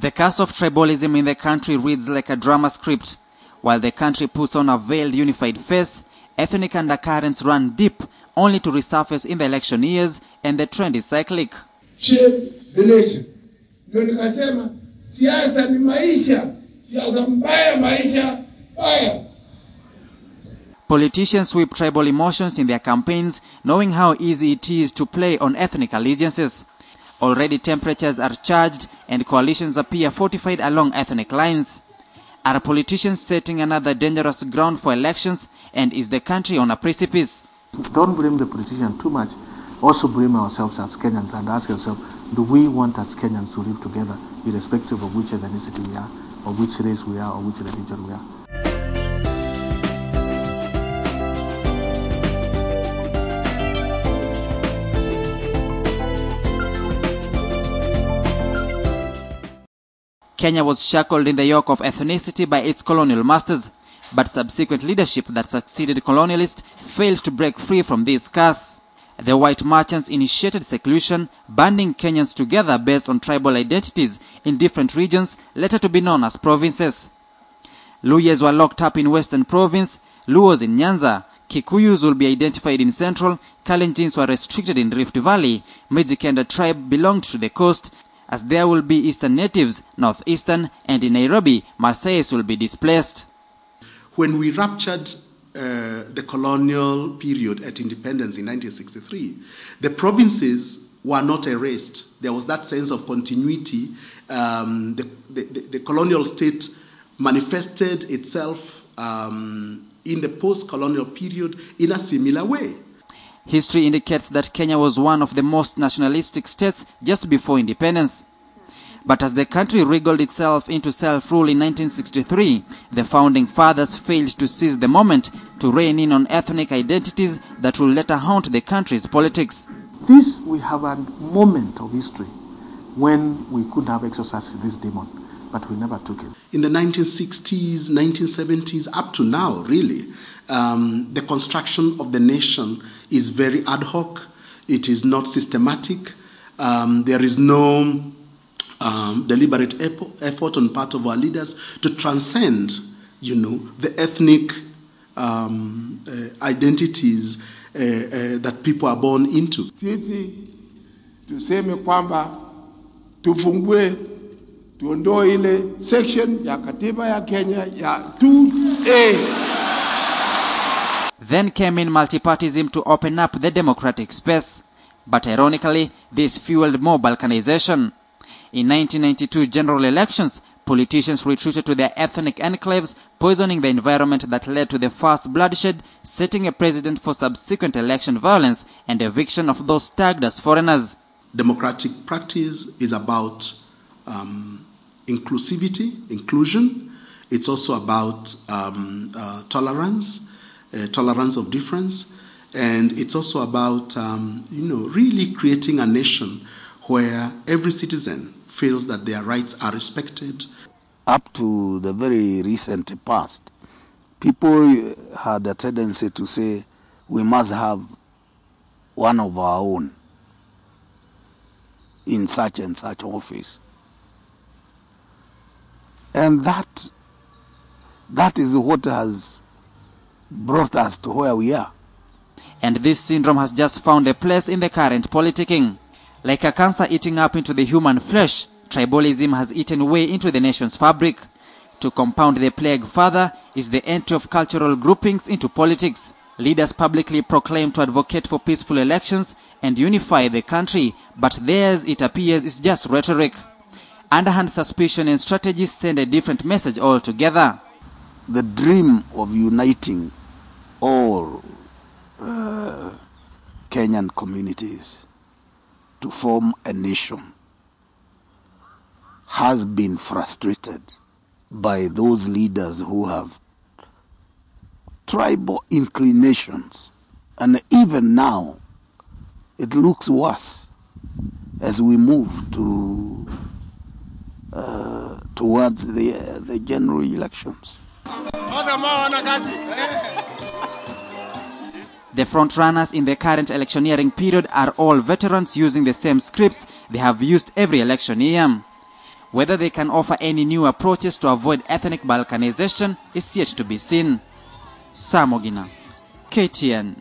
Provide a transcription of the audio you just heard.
The curse of tribalism in the country reads like a drama script. While the country puts on a veiled unified face, ethnic undercurrents run deep, only to resurface in the election years, and the trend is cyclic. Shape the nation. Ndio tukasema siasa ni maisha, siasa mbaya, maisha mbaya. Politicians sweep tribal emotions in their campaigns, knowing how easy it is to play on ethnic allegiances. Already temperatures are charged and coalitions appear fortified along ethnic lines. Are politicians setting another dangerous ground for elections, and is the country on a precipice? Don't blame the politician too much. Also blame ourselves as Kenyans and ask yourself, do we want as Kenyans to live together irrespective of which ethnicity we are, or which race we are, or which religion we are? Kenya was shackled in the yoke of ethnicity by its colonial masters, but subsequent leadership that succeeded colonialists failed to break free from this curse. The white merchants initiated seclusion, banding Kenyans together based on tribal identities in different regions, later to be known as provinces. Luyas were locked up in Western Province, Luos in Nyanza, Kikuyus will be identified in Central, Kalenjins were restricted in Rift Valley, Mijikenda tribe belonged to the coast, as there will be Eastern natives, Northeastern, and in Nairobi, Maasais will be displaced. When we ruptured the colonial period at independence in 1963, the provinces were not erased. There was that sense of continuity. The colonial state manifested itself in the post-colonial period in a similar way. History indicates that Kenya was one of the most nationalistic states just before independence. But as the country wriggled itself into self-rule in 1963, the founding fathers failed to seize the moment to rein in on ethnic identities that will later haunt the country's politics. We have a moment of history when we could have exorcised this demon, but we never took it. In the 1960s, 1970s, up to now, really, the construction of the nation is very ad hoc. It is not systematic. There is no deliberate effort on part of our leaders to transcend, the ethnic identities that people are born into. Sisi tuseme kwamba tufungue tuondoe ile section ya katiba ya Kenya ya 2A. Then came in multipartyism to open up the democratic space. But ironically, this fueled more balkanization. In 1992 general elections, politicians retreated to their ethnic enclaves, poisoning the environment that led to the first bloodshed, setting a precedent for subsequent election violence and eviction of those tagged as foreigners. Democratic practice is about inclusion. It's also about tolerance of difference, and it's also about really creating a nation where every citizen feels that their rights are respected. Up to the very recent past, people had a tendency to say we must have one of our own in such and such office. And that is what has brought us to where we are. And this syndrome has just found a place in the current politicking. Like a cancer eating up into the human flesh, tribalism has eaten way into the nation's fabric. To compound the plague further is the entry of cultural groupings into politics. Leaders publicly proclaim to advocate for peaceful elections and unify the country, but theirs, it appears, is just rhetoric. Underhand suspicion and strategies send a different message altogether. The dream of uniting all Kenyan communities to form a nation has been frustrated by those leaders who have tribal inclinations. And even now, it looks worse as we move towards the general elections. The frontrunners in the current electioneering period are all veterans using the same scripts they have used every election year. Whether they can offer any new approaches to avoid ethnic balkanization is yet to be seen. Sam Ogina, KTN.